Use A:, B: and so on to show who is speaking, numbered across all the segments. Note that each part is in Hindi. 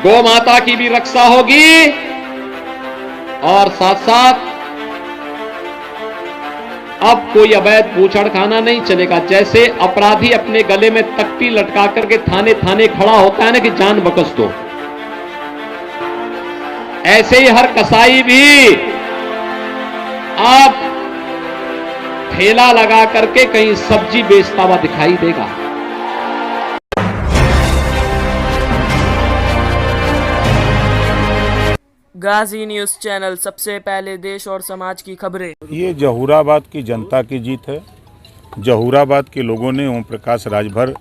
A: गौ माता की भी रक्षा होगी और साथ साथ अब कोई अवैध बूचड़खाना नहीं चलेगा। जैसे अपराधी अपने गले में तख्ती लटका करके थाने थाने खड़ा होता है ना कि जान बख्श दो, ऐसे ही हर कसाई भी अब ठेला लगा करके कहीं सब्जी बेचता हुआ दिखाई देगा।
B: गाजी न्यूज़ चैनल, सबसे पहले देश और समाज की खबरें।
C: ये जहूराबाद की जनता की जीत है। जहूराबाद के लोगों ने ओम प्रकाश राजभर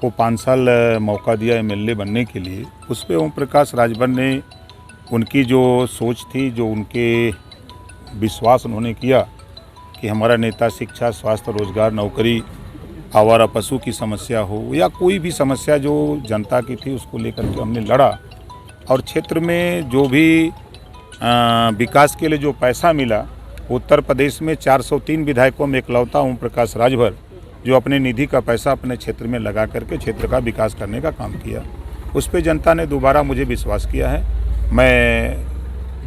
C: को 5 साल मौका दिया एमएलए बनने के लिए। उस पर ओम प्रकाश राजभर ने उनकी जो सोच थी, जो उनके विश्वास उन्होंने किया कि हमारा नेता शिक्षा, स्वास्थ्य, रोजगार, नौकरी, आवारा पशु की समस्या हो या कोई भी समस्या जो जनता की थी उसको लेकर के हमने लड़ा। और क्षेत्र में जो भी विकास के लिए जो पैसा मिला, उत्तर प्रदेश में 403 विधायकों में इकलौता ओम प्रकाश राजभर जो अपने निधि का पैसा अपने क्षेत्र में लगा करके क्षेत्र का विकास करने का काम किया। उस पर जनता ने दोबारा मुझे विश्वास किया है। मैं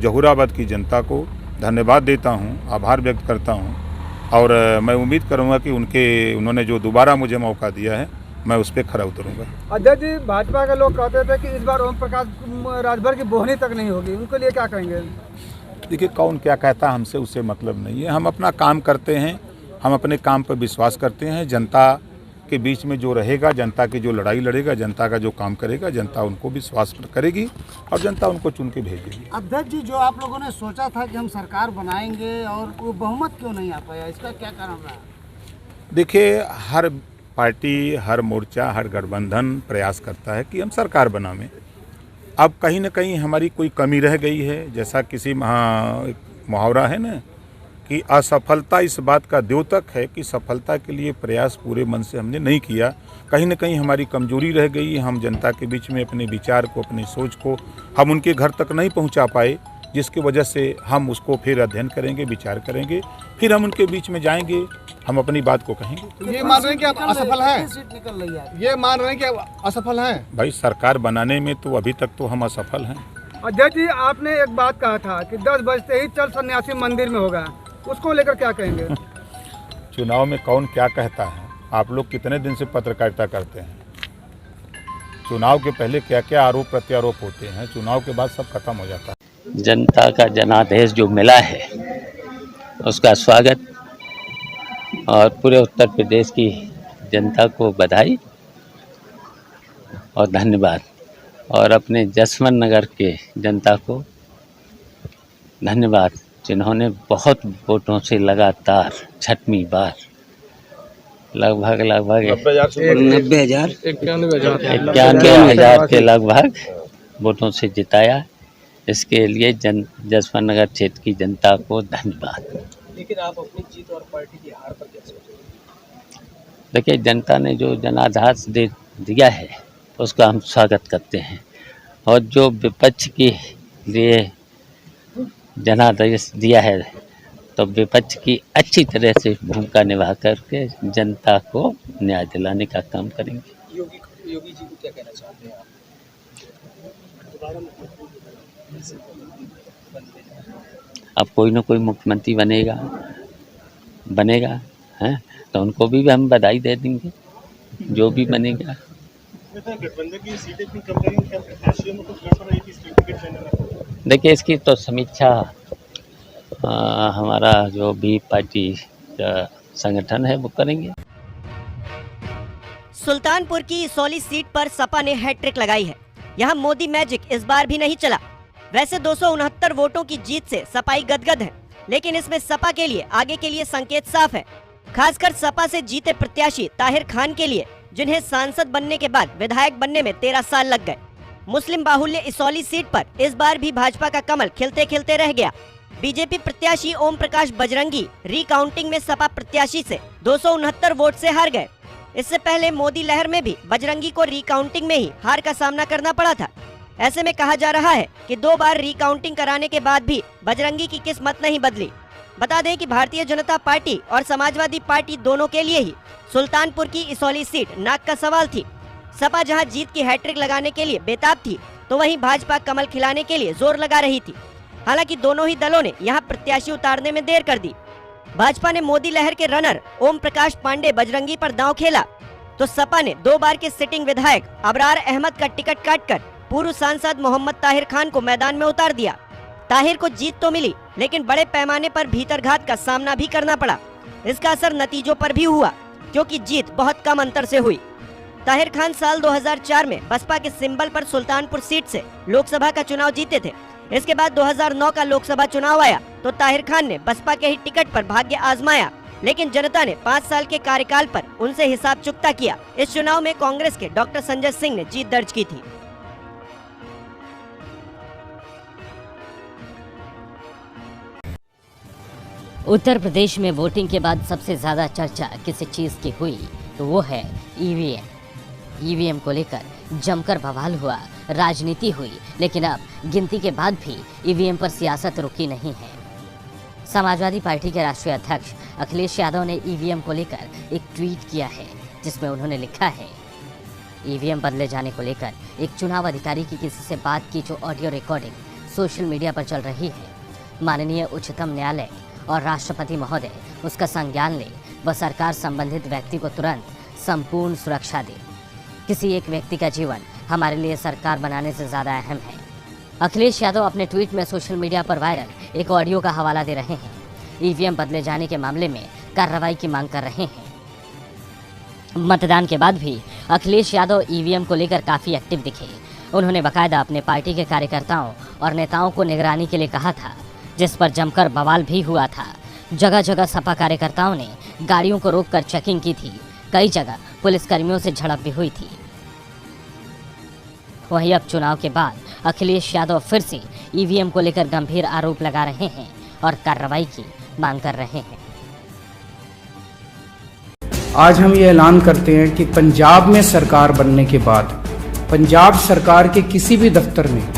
C: जहूराबाद की जनता को धन्यवाद देता हूं, आभार व्यक्त करता हूं और मैं उम्मीद करूंगा कि उन्होंने जो दोबारा मुझे मौका दिया है मैं उस पर खरा उतरूंगा।
D: अध्यक्ष जी, भाजपा के लोग कहते थे कि इस बार ओम प्रकाश राजभर की बोहनी तक नहीं होगी, उनके लिए क्या कहेंगे?
C: देखिए, कौन क्या कहता है हमसे उससे मतलब नहीं है। हम अपना काम करते हैं, हम अपने काम पर विश्वास करते हैं। जनता के बीच में जो रहेगा, जनता की जो लड़ाई लड़ेगा, जनता का जो काम करेगा, जनता उनको विश्वास करेगी और जनता उनको चुन के भेजेगी।
D: अध्यक्ष जी, जो आप लोगों ने सोचा था कि हम सरकार बनाएंगे और वो बहुमत क्यों नहीं आ पाया, इसका क्या कारण रहा?
C: देखिए, हर पार्टी, हर मोर्चा, हर गठबंधन प्रयास करता है कि हम सरकार बनावें। अब कहीं ना कहीं हमारी कोई कमी रह गई है। जैसा किसी मुहावरा है ना कि असफलता इस बात का द्योतक है कि सफलता के लिए प्रयास पूरे मन से हमने नहीं किया। कहीं ना कहीं हमारी कमजोरी रह गई। हम जनता के बीच में अपने विचार को, अपनी सोच को हम उनके घर तक नहीं पहुंचा पाए, जिसकी वजह से हम उसको फिर अध्ययन करेंगे, विचार करेंगे, फिर हम उनके बीच में जाएंगे, हम अपनी बात को कहेंगे।
D: ये मान रहे हैं कि आप असफल हैं? ये मान रहे हैं कि आप असफल हैं?
C: भाई, सरकार बनाने में तो अभी तक तो हम असफल हैं।
D: अध्यक्ष जी, आपने एक बात कहा था कि 10 बजते ही चल सन्यासी मंदिर में होगा, उसको लेकर क्या कहेंगे?
C: चुनाव में कौन क्या कहता है? आप लोग कितने दिन से पत्रकारिता करते हैं? चुनाव के पहले क्या क्या आरोप प्रत्यारोप होते हैं, चुनाव के बाद सब खत्म हो जाता है।
E: जनता का जनादेश जो मिला है उसका स्वागत और पूरे उत्तर प्रदेश की जनता को बधाई और धन्यवाद, और अपने जसवंत नगर के जनता को धन्यवाद जिन्होंने बहुत वोटों से लगातार 6वीं बार लगभग 91,000 के लगभग वोटों से जिताया। इसके लिए जसवंत नगर क्षेत्र की जनता को धन्यवाद।
F: लेकिन आप अपनी जीत और पार्टी की हार पर क्या सोचते हैं?
E: देखिए, जनता ने जो जनादेश दे दिया है उसका हम स्वागत करते हैं, और जो विपक्ष के लिए जनादेश दिया है तो विपक्ष की अच्छी तरह से भूमिका निभा करके जनता को न्याय दिलाने का काम करेंगे।
F: योगी जी को क्या कहना चाहते हैं आप?
E: अब कोई ना कोई मुख्यमंत्री बनेगा हैं, तो उनको भी हम बधाई दे देंगे, जो भी बनेगा। देखिए, इसकी तो समीक्षा हमारा जो भी पार्टी का संगठन है वो करेंगे।
G: सुल्तानपुर की इसौली सीट पर सपा ने हैट्रिक लगाई है। यहाँ मोदी मैजिक इस बार भी नहीं चला। वैसे 269 वोटों की जीत से सपाई गदगद है, लेकिन इसमें सपा के लिए आगे के लिए संकेत साफ है। खासकर सपा से जीते प्रत्याशी ताहिर खान के लिए, जिन्हें सांसद बनने के बाद विधायक बनने में 13 साल लग गए। मुस्लिम बाहुल्य इसौली सीट पर इस बार भी भाजपा का कमल खिलते खिलते रह गया। बीजेपी प्रत्याशी ओम प्रकाश बजरंगी रिकाउंटिंग में सपा प्रत्याशी से 269 वोट से हार गए। इससे पहले मोदी लहर में भी बजरंगी को रिकाउंटिंग में ही हार का सामना करना पड़ा था। ऐसे में कहा जा रहा है कि 2 बार रिकाउंटिंग कराने के बाद भी बजरंगी की किस्मत नहीं बदली। बता दें कि भारतीय जनता पार्टी और समाजवादी पार्टी दोनों के लिए ही सुल्तानपुर की इसौली सीट नाक का सवाल थी। सपा जहां जीत की हैट्रिक लगाने के लिए बेताब थी, तो वहीं भाजपा कमल खिलाने के लिए जोर लगा रही थी। हालांकि दोनों ही दलों ने यहां प्रत्याशी उतारने में देर कर दी। भाजपा ने मोदी लहर के रनर ओम प्रकाश पांडे बजरंगी पर दांव खेला, तो सपा ने 2 बार के सिटिंग विधायक अबरार अहमद का टिकट काटकर पूर्व सांसद मोहम्मद ताहिर खान को मैदान में उतार दिया। ताहिर को जीत तो मिली, लेकिन बड़े पैमाने पर भीतरघात का सामना भी करना पड़ा। इसका असर नतीजों पर भी हुआ, क्योंकि जीत बहुत कम अंतर से हुई। ताहिर खान साल 2004 में बसपा के सिंबल पर सुल्तानपुर सीट से लोकसभा का चुनाव जीते थे। इसके बाद 2009 का लोकसभा चुनाव आया तो ताहिर खान ने बसपा के ही टिकट पर भाग्य आजमाया, लेकिन जनता ने 5 साल के कार्यकाल पर उनसे हिसाब चुकता किया। इस चुनाव में कांग्रेस के डॉक्टर संजय सिंह ने जीत दर्ज की थी।
H: उत्तर प्रदेश में वोटिंग के बाद सबसे ज्यादा चर्चा किसी चीज की हुई तो वो है ईवीएम। ईवीएम को लेकर जमकर बवाल हुआ, राजनीति हुई, लेकिन अब गिनती के बाद भी ईवीएम पर सियासत रुकी नहीं है। समाजवादी पार्टी के राष्ट्रीय अध्यक्ष अखिलेश यादव ने ईवीएम को लेकर एक ट्वीट किया है, जिसमें उन्होंने लिखा है, ईवीएम बदले जाने को लेकर एक चुनाव अधिकारी की किसी से बात की जो ऑडियो रिकॉर्डिंग सोशल मीडिया पर चल रही है। माननीय उच्चतम न्यायालय और राष्ट्रपति महोदय उसका संज्ञान ले व सरकार संबंधित व्यक्ति को तुरंत संपूर्ण सुरक्षा दे। किसी एक व्यक्ति का जीवन हमारे लिए सरकार बनाने से ज़्यादा अहम है। अखिलेश यादव अपने ट्वीट में सोशल मीडिया पर वायरल एक ऑडियो का हवाला दे रहे हैं। ईवीएम बदले जाने के मामले में कार्रवाई की मांग कर रहे हैं। मतदान के बाद भी अखिलेश यादव ईवीएम को लेकर काफ़ी एक्टिव दिखे। उन्होंने बाकायदा अपने पार्टी के कार्यकर्ताओं और नेताओं को निगरानी के लिए कहा था, जिस पर जमकर बवाल भी हुआ था। जगह जगह सपा कार्यकर्ताओं ने गाड़ियों को रोककर चेकिंग की थी। कई जगह पुलिसकर्मियों से झड़प भी हुई थी। वहीं अब चुनाव के बाद अखिलेश यादव फिर से ईवीएम को लेकर गंभीर आरोप लगा रहे हैं और कार्रवाई की मांग कर रहे हैं।
I: आज हम ये ऐलान करते हैं कि पंजाब में सरकार बनने के बाद पंजाब सरकार के किसी भी दफ्तर में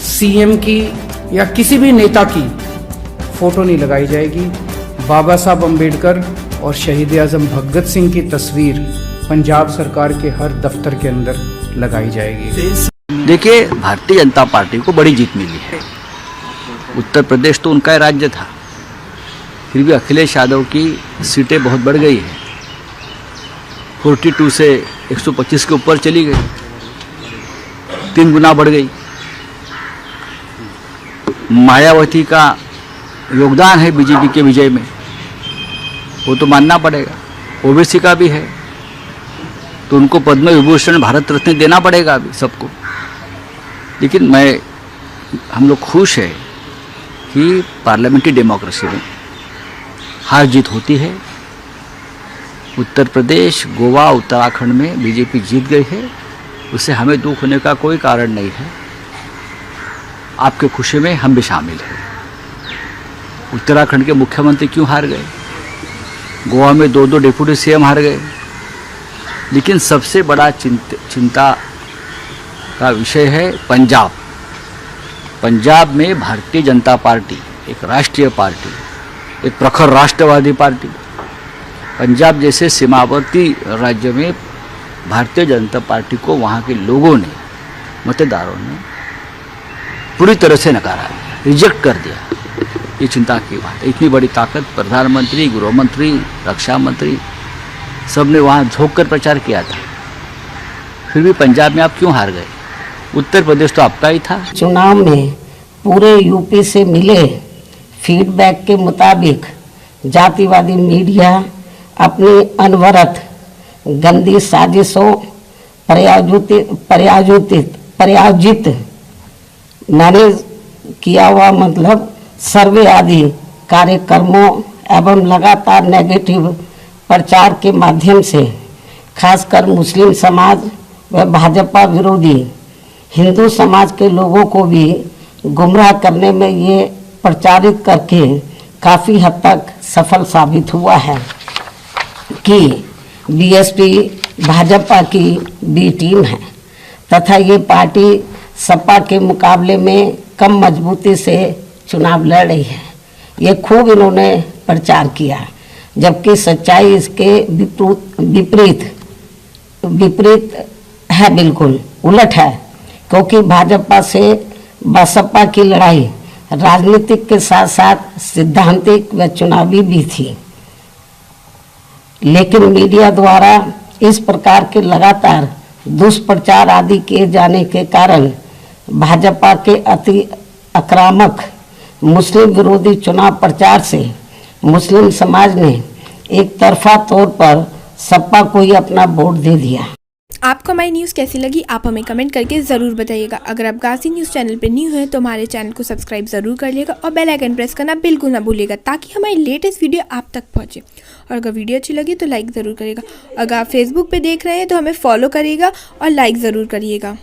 I: सीएम की या किसी भी नेता की फोटो नहीं लगाई जाएगी। बाबा साहब अम्बेडकर और शहीद आजम भगत सिंह की तस्वीर पंजाब सरकार के हर दफ्तर के अंदर लगाई जाएगी।
J: देखिए, भारतीय जनता पार्टी को बड़ी जीत मिली है। उत्तर प्रदेश तो उनका राज्य था, फिर भी अखिलेश यादव की सीटें बहुत बढ़ गई है। 42 से 125 के ऊपर चली गई, 3 गुना बढ़ गई। मायावती का योगदान है बीजेपी के विजय में, वो तो मानना पड़ेगा। ओबीसी का भी है, तो उनको पद्म विभूषण भारत रत्न देना पड़ेगा अभी सबको। लेकिन हम लोग खुश है कि पार्लियामेंट्री डेमोक्रेसी में हार जीत होती है। उत्तर प्रदेश, गोवा, उत्तराखंड में बीजेपी जीत गई है, उससे हमें दुख होने का कोई कारण नहीं है। आपके खुशी में हम भी शामिल हैं। उत्तराखंड के मुख्यमंत्री क्यों हार गए? गोवा में 2 डिप्टी सीएम हार गए। लेकिन सबसे बड़ा चिंता का विषय है पंजाब। पंजाब में भारतीय जनता पार्टी एक राष्ट्रीय पार्टी, एक प्रखर राष्ट्रवादी पार्टी, पंजाब जैसे सीमावर्ती राज्य में भारतीय जनता पार्टी को वहाँ के लोगों ने, मतदारों ने पूरी तरह से नकारा, रिजेक्ट कर दिया। ये चिंता की बात है। इतनी बड़ी ताकत प्रधानमंत्री, गृह मंत्री, रक्षा मंत्री सब ने वहाँ झोंक कर प्रचार किया था, फिर भी पंजाब में आप क्यों हार गए? उत्तर प्रदेश तो आपका ही था।
K: चुनाव में पूरे यूपी से मिले फीडबैक के मुताबिक जातिवादी मीडिया अपनी अनवरत गंदी साजिशों प्रायोजित मैनेज किया हुआ सर्वे आदि कार्यक्रमों एवं लगातार नेगेटिव प्रचार के माध्यम से खासकर मुस्लिम समाज व भाजपा विरोधी हिंदू समाज के लोगों को भी गुमराह करने में ये प्रचारित करके काफ़ी हद तक सफल साबित हुआ है कि बीएसपी भाजपा की बी टीम है तथा ये पार्टी सपा के मुकाबले में कम मजबूती से चुनाव लड़ रही है। ये खूब इन्होंने प्रचार किया, जबकि सच्चाई इसके विपरीत है, बिल्कुल उलट है। क्योंकि भाजपा से बसपा की लड़ाई राजनीतिक के साथ साथ सिद्धांतिक व चुनावी भी थी। लेकिन मीडिया द्वारा इस प्रकार के लगातार दुष्प्रचार आदि किए जाने के कारण भाजपा के अति आक्रामक मुस्लिम विरोधी चुनाव प्रचार से मुस्लिम समाज ने एक तरफा तौर पर सपा को ही अपना वोट दे दिया।
L: आपको हमारी न्यूज़ कैसी लगी आप हमें कमेंट करके ज़रूर बताइएगा। अगर आप गाज़ी न्यूज़ चैनल पर न्यू हैं तो हमारे चैनल को सब्सक्राइब ज़रूर कर लिएगा और बेल आइकन प्रेस करना बिल्कुल ना भूलिएगा ताकि हमारी लेटेस्ट वीडियो आप तक पहुंचे। और अगर वीडियो अच्छी लगी तो लाइक ज़रूर करिएगा। अगर आप फेसबुक पे देख रहे हैं तो हमें फॉलो करिएगा और लाइक ज़रूर करिएगा।